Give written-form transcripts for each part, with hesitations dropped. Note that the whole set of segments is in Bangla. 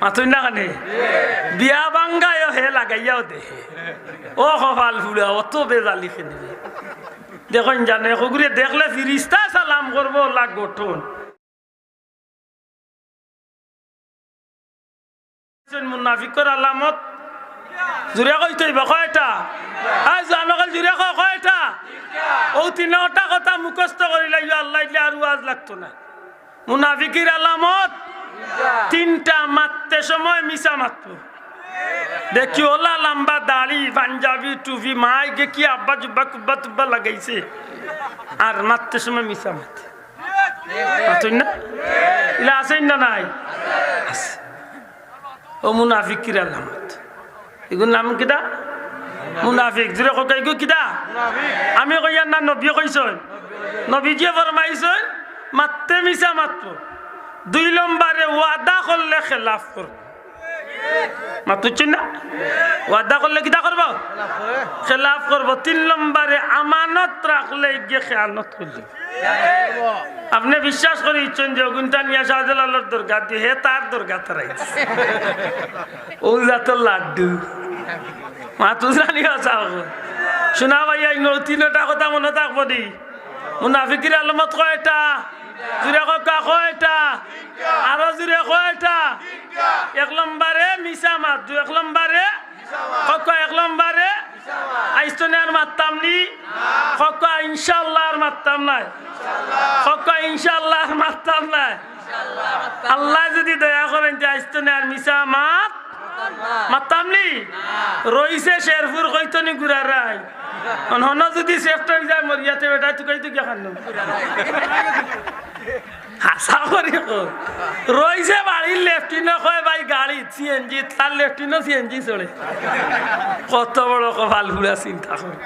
মাতুই না কানে বিয়া বাঙ্গায় হে লাগাইয়াও দেহে ও কপাল ফুলা অত বেজালি খেলে দেখুন জানে হগুরে দেখলে ফিরিস্তা সালাম করবো লাগ গঠন মুনাফিকর আলামত জুড়ে কইতে কয়টা জানকাল জুড়ে কয়টা ও তিনটা কথা মুখস্থ করিলে আল্লাহ আর ওয়াজ লাগতো না মুনাফিকের আলামত তিনটা মারতে সময় মিশা মাত্র দেখি ওলা লম্বা দাড়ি পাঞ্জাবি টুপি মাই গে কি আব্বা জুব্বা কুব্বা টুব্বা লাগাইছে আর মারতে সময় মিশা মাত্র না এলা আছেন না নাই ও মুনাফিকের আলামত এগুলোর নাম কিটা মুনাফিক জুড়ে কইগো কিটা আমি কইয়ার না নবী কইছন নবীজিয়ে ফরমাইছন মারতে মিশা মাত্র 2 নম্বরে ওয়াদা করলে খেলাফ করব মাতুচ্ছেন না ওয়াদা করলে কিটা করব খেলাফ করব 3 নম্বরে আমানত রাখলে গিয়ে খেয়ানত করবে আপনি বিশ্বাস করিছেন যে গুনটা নিয়া শাহজালালের দরগা দিয়ে হে তার দরগা তারাইছে ও জাতর লাড্ডু মাতুজানি আসাও শোনা ভাইয়া তিনটা কথা মনে থাকবো দি মুনাফিকের আলামত কয়টা জুড়ে কয়টা আরো জুড়ে কয়টা 1 নম্বরে মিশা মাত 1 নম্বরে এক নম্বরে আইস্তনে আর মারতাম নি ইনশাআল্লাহ আর মারতাম নাই ইনশাআল্লাহ আর মারতাম নাই আল্লাহ যদি দয়া করেন যে আইস্তনে আর মিশা মারতাম নি রইছে শেরপুর কইতনি গুড়ার রাই হন যদি সেফট হয়ে যায় মরিয়াতে বেটা তুই কই তুই খান হাসা করি রইছে বাড়ির লেফটিনে কয় ভাই গাড়ি সিএনজি তার লেফটিনও সিএনজি চলে কত বড় কপাল ঘুরা চিন্তা করে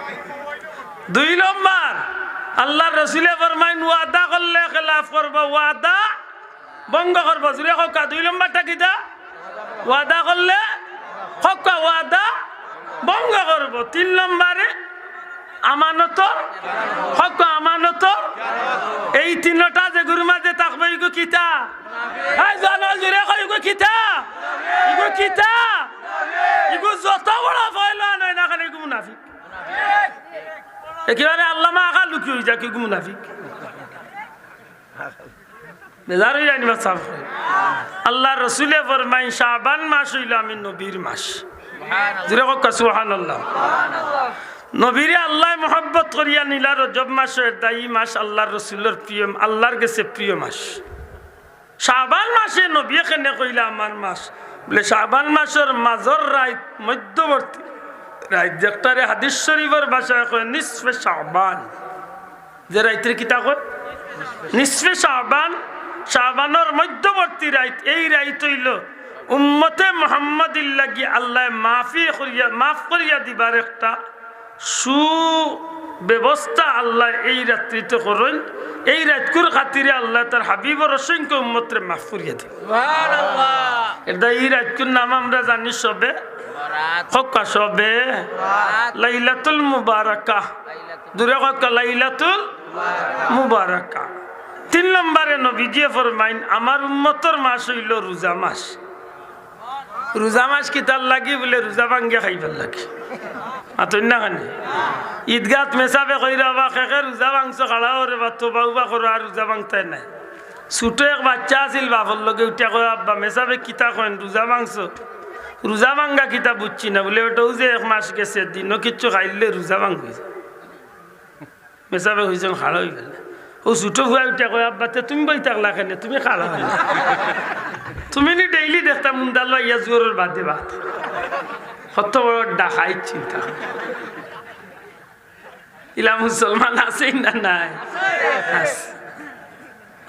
2 নম্বর আল্লাহ রসুলে ফরমাইন ওয়াদা করলে খেলাফ করবো ওয়াদা ভঙ্গ করবো জুড়ে হকা 2 নম্বরটা কিটা ওয়াদা করলে হকা ওয়াদা ভঙ্গ করবো 3 নম্বরে আমানত হক আমানত এই তিনটা যে গুরু মাঝে থাকবে ইগো কিতা জানাল জুড়ে কইগো কিতা ইগো কিতা ইগো যত বড় ফয়লা নয় না খালি মুনাফিক একেবারে আল্লামা আকা লুকি হয়ে যায় কি মুনাফিক বেজার হয়ে যায়নি বাচ্চা আল্লাহ রসুলে ফরমাই শাবান মাস হইল আমি নবীর মাস জুড়ে কক সুবহানাল্লাহ নবীরে আল্লাহ মোহাব্বত করিয়া নিলা রজব মাসের দায়ী মাস আল্লাহর রসুলের প্রিয় আল্লাহর কাছে প্রিয় মাস শাবান মাসে নবী কেনে কইলা আমার মাস বলে শাবান মাসের মাজর রাত মধ্যবর্তী রাত যেটারে হাদিস শরীফের ভাষায় কয় নিসফে শাবান যে রাইতের কিতা কয় নিসফে শাবান শাবানের মধ্যবর্তী রাত এই রাত হইল উম্মতে মুহাম্মাদির লাগি আল্লাহ মাফ করিয়া দিবার একটা সুব্যবস্থা আল্লাহ এই রাত্রিতে করেন এই রাতকুর খাতিরে আল্লাহ তার হাবিবর অসংখ্য উম্মতরে মাফ করিয়া দেন এটা এই রাতকুর নাম আমরা জানি সবে হক্কা সবে লাইলাতুল মুবারাকা দূরে হক্কা লাইলাতুল মুবারাকা 3 নম্বরে নবীজি ফরমাইন আমার উম্মতর মাস হইল রোজা মাস রোজা মাস কি তার লাগি বলে রোজা ভাঙ্গিয়া খাইবার লাগে আতই না কানে ঈদগাত মেসাবে কইরা বা খেকে রোজা ভাঙছ খাড়া ওরে বা তোবা উবা করো আর রোজা ভাঙতাই নাই ছোট এক বাচ্চা আছিল বাপর লগে উঠা কয় আব্বা মেসাবে কিতা কইন রোজা ভাঙছ রোজা ভাঙ্গা কিতা বুঝছি না বলে ওটাও যে 1 মাস গেছে দিনও কিচ্ছু খাইলে রোজা ভাঙবি মেসাবে হয়েছেন খাড়া হয়ে গেলে ও ছোট ভুয়া উঠা কয় আব্বাতে তুমি বই থাকলা কেন তুমি খাড়া হলে তুমি নি ডেইলি দেখতা মুন্দাল ইয়া জোরের বাদে বাদ কত বড় ডাকাই চিন্তা ইলা মুসলমান আছে না নাই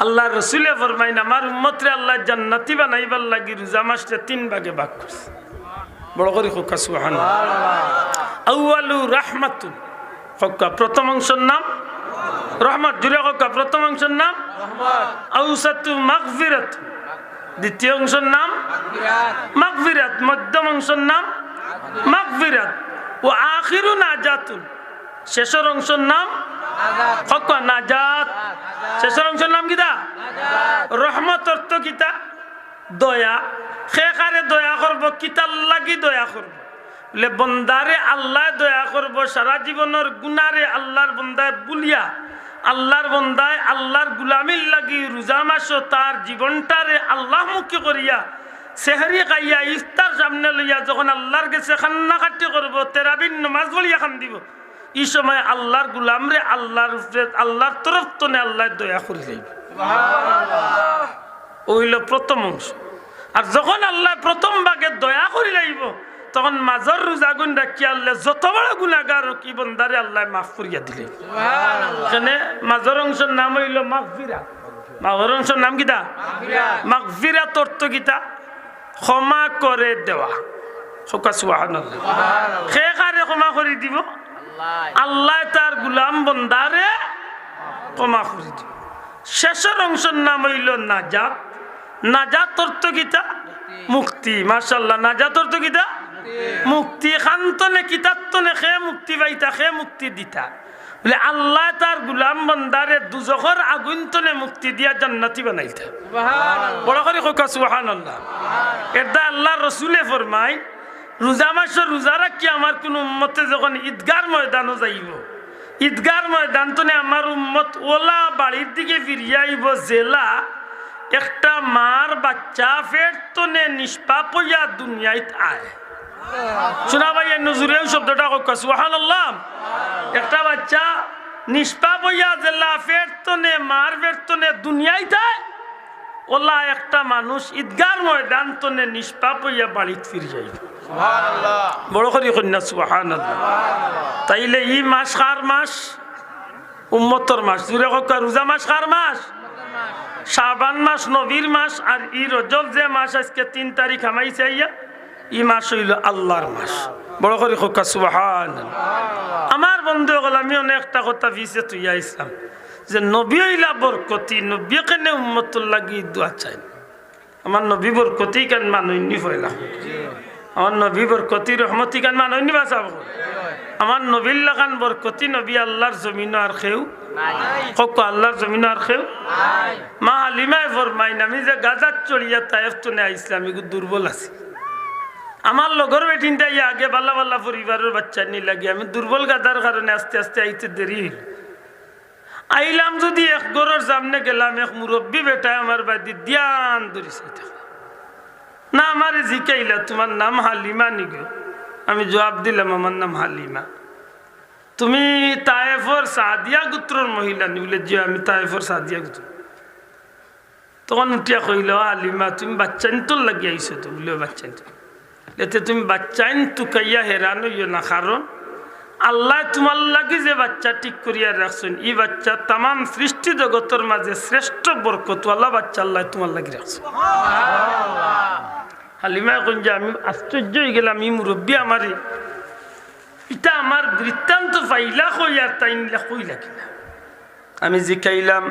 আল্লাহ রসুলে ফরমাইন আমার উম্মতরে আল্লাহ জান্নাতি বানাইবার লাগি রোজা মাসটা 3 ভাগে ভাগ করছে বড় করে হোক সুবহানাল্লাহ আউয়ালু রাহমাতুন হোক প্রথম অংশের নাম রহমত জুড়ে হোক প্রথম অংশের নাম রহমত আউসাতু মাগফিরাত দ্বিতীয় অংশের নাম মাগফিরাত মধ্যম অংশের নাম মাগফিরাত ও আখিরু নাজাতুন শেষের অংশের নাম হক নাজাত শেষের অংশের নাম কিতা রহমত অর্থ কিতা দয়া খে কারে দয়া করব কিতার লাগি দয়া করব বলে বন্দারে আল্লাহ দয়া করব সারা জীবনের গুনারে আল্লাহর বন্দায় বুলিয়া আল্লাহর বন্দায় আল্লাহর গুলামির লাগি রোজা মাসও তার জীবনটারে আল্লাহমুখী করিয়া সেহরি খাইয়া ইফতার সামনে লইয়া যখন আল্লাহর কাছে কান্নাকাটি করব তেরাবিন নমাজ বলিয়া খান দিব এই সময় আল্লাহর গুলামরে আল্লাহর তরফ তনে আল্লাহ দয়া করে যাইবে ওইল প্রথম অংশ আর যখন আল্লাহ প্রথম ভাগে দয়া করে যাইব তখন মাজর রোজা গুণ রাখি আল্লাহ যত বড় গুণাগার কি বন্দারে আল্লাহ মাফ করিয়া দিলে এখানে মাজর অংশের নাম হইল মাগফিরাত মাজর অংশের নাম কিতা মাগফিরাত অর্থ কিতা ক্ষমা করে দেওয়া সুবহানাল্লাহ কে কারে ক্ষমা করে দিব আল্লাহ তার গুলাম বন্দারে ক্ষমা করে দিব শেষের অংশের নাম হইল নাজাত নাজাত অর্থ কিতা মুক্তি মাশাআল্লাহ নাজাত অর্থ কিতা মুক্তি খান্তনে কিতাতনে খে মুক্তি পাইতা খে মুক্তি দিতা বলে আল্লাহ তার গুলাম বন্দারে দুজখর আগুনতনে মুক্তি দিয়া জান্নাতি বানাইতা সুবহানাল্লাহ বড় করে কইকা সুবহানাল্লাহ এটা আল্লাহ রাসূলে ফরমায় রোজা মাসের রোজা রাখি আমার কোন উম্মতে যখন ঈদগার ময়দানে যাইব ঈদগার ময়দান তনে আমার উম্মত ওলা বাড়ির দিকে ফিরিয়া আইব জেলা একটা মার বাচ্চা ফের তনে নিষ্পাপ হইয়া দুনিয়ায় আয় শোনা ভাই নজরে শব্দটা কইকা সুবহানাল্লাহ একটা বাচ্চা নিষ্পাপ হইয়া জেলা ফের তনে মার ফের তনে দুনিয়ায় আয় ওলা একটা মানুষ ঈদগার ময়দান তনে নিষ্পাপ হইয়া বাড়িতে ফিরে যাইব সুবহানাল্লাহ বড় করে কন্যা সুবহানাল্লাহ তাইলে ই মাস কার মাস উম্মতর মাস জুরে কইকা রোজা মাস কার মাস শাবান মাস নবীর মাস আর ই রজব যে মাস আজকে 3 তারিখ আমাইছে আইয়া ই মাস হইল আল্লাহর মাস বড় করে কইকা সুবহানাল্লাহ আমার বন্ধু হল আমি অনেকটা কথা ভিসে তুই আইসাম যে নবী হইলা বরকতি নবী কেন উম্মতুল লাগি দোয়া চাই আমার নবী বরকতি কেন মানুইনি ফয়লা আমার নবী বরকতি রহমতি কেন মানুইনি বাঁচাব আমার নবীর লাগান বরকতি নবী আল্লাহর জমিন আর খেউ কক আল্লাহর জমিন আর খেউ মা হালিমায় ফরমাইন আমি যে গাজার চড়িয়া তাইফ তনে আইসলাম আমি দুর্বল আছি আমার লগর বেটিনটা আগে বাল্লা বাল্লা পরিবারের বাচ্চা নি লাগে আমি দুর্বল গাদার কারণে আস্তে আস্তে আইতে দেরি হইল আইলাম যদি এক গরর সামনে গেলাম এক মুরব্বী বেটায় আমার বাদি ধ্যান ধরিছে না আমার জিকাইলা তোমার নাম হালিমা নিগো আমি জবাব দিলাম আমার নাম হালিমা তুমি তায়েফর সাদিয়া গোত্রর মহিলা নি বলে যে আমি তায়েফর সাদিয়া গোত্র তখন উঠিয়া কইল হালিমা তুমি বাচ্চাইন তোর লাগি আইছো তো বলে বাচ্চাইন এতে তুমি বাচ্চাইন তুকাইয়া হেরান হইও না কারণ আল্লাহ তোমার লাগি যে বাচ্চা ঠিক করিয়া রাখছেন এই বাচ্চা তাম সৃষ্টি জগতের মাঝে শ্রেষ্ঠ বরকত আল্লাহ বাচ্চা আল্লাহ তোমার লাগি রাখছেন হালিমা কোন যে আমি আশ্চর্য হয়ে গেলাম ই মুরব্বী আমারে এটা আমার বৃত্তান্ত পাইলা কইয়া তাইনলা কইলা কিনা আমি জিকাইলাম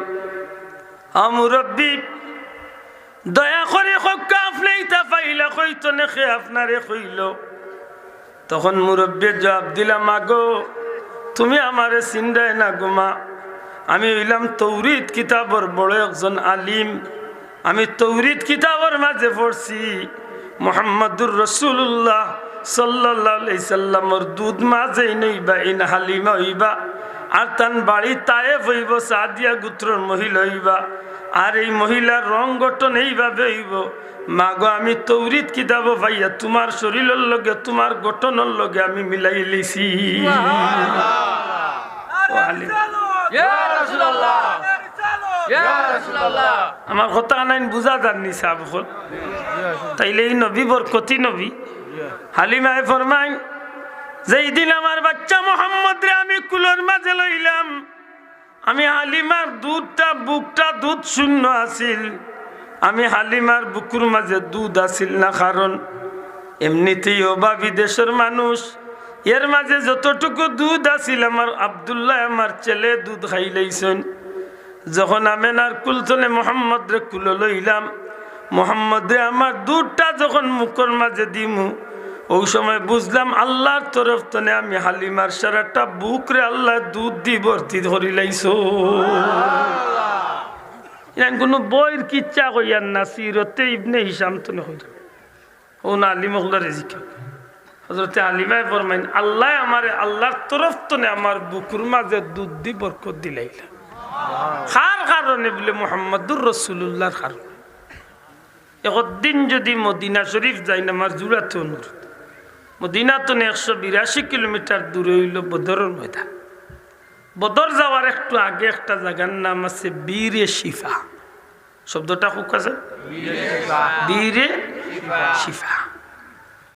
মুরব্বী দয়া করে হক আপনি তা পাইলা কইতো না খে আপনারে কইল তখন মুরব্বীর জবাব দিলাম আগো তুমি আমারে চিন্তায় না গোমা আমি হইলাম তৌরিত কিতাবর বড় একজন আলিম আমি তৌরিত কিতাবর মাঝে পড়ছি মুহাম্মাদুর রাসূলুল্লাহ সাল্লাল্লাহু আলাইহি সাল্লামর দুধ মাঝে নইবা ইন হালিমা হইবা আর তান বাড়ি তায়েফ হইব সাদিয়া গোত্রের মহিলা হইবা আর এই মহিলার রং গঠন এইভাবে হইব মাগো আমি তৌরিত কিতাব ভাইয়া তোমার শরীরের লগে তোমার গঠনের লগে আমি মিলাই লিছি আমার কথা নাই বুঝা জানি সাহেব তাইলে এই নবী বরকতি নবী হালিমায় ফরমাই যেই দিন আমার বাচ্চা মোহাম্মদ রে আমি কুলোর মাঝে লইলাম আমি হালিমার বুকটা দুধ শূন্য আছিল আমি হালিমার বুকুর মাঝে দুধ আছিল না কারণ এমনিতেই ওবা বিদেশের মানুষ এর মাঝে যতটুকু দুধ আছিল আমার আব্দুল্লাহ আমার ছেলে দুধ খাইলেইছেন যখন আমেনার কুলতনে মোহাম্মদ রে কুলো লইলাম মোহাম্মদ রে আমার দুধটা যখন মুখের মাঝে দিমু ওই সময় বুঝলাম আল্লাহর তরফ তনে আমি হালিমার সারাটা বুক রে আল্লাহ দুধ দি ভর্তি ধরি লাইছো ইনান কোনো বইয়ের কিচ্ছা কইয়ান না, সিরতে ইবনে হিসাম তো হইল ও না আলী মহল্লা রেজিক হজরতে আলিমায় ফরমাইন আল্লাহ আমারে আল্লাহর তরফ তো আমার বুকুর মাঝে দুধ দি বরকত দিলাইলা। কার কারণে বলে মুহাম্মদুর রাসূলুল্লাহর কারণে। একদিন যদি মদিনা শরীফ যাই না আমার জুড়াতে অনুরোধ, মদিনা তো 182 কিলোমিটার দূরে হইল বদরের ময়দান। বদর যাওয়ার একটু আগে একটা জায়গার নাম আছে বীরে শিফা। শব্দটা খুব কাছে, বীরে শিফা।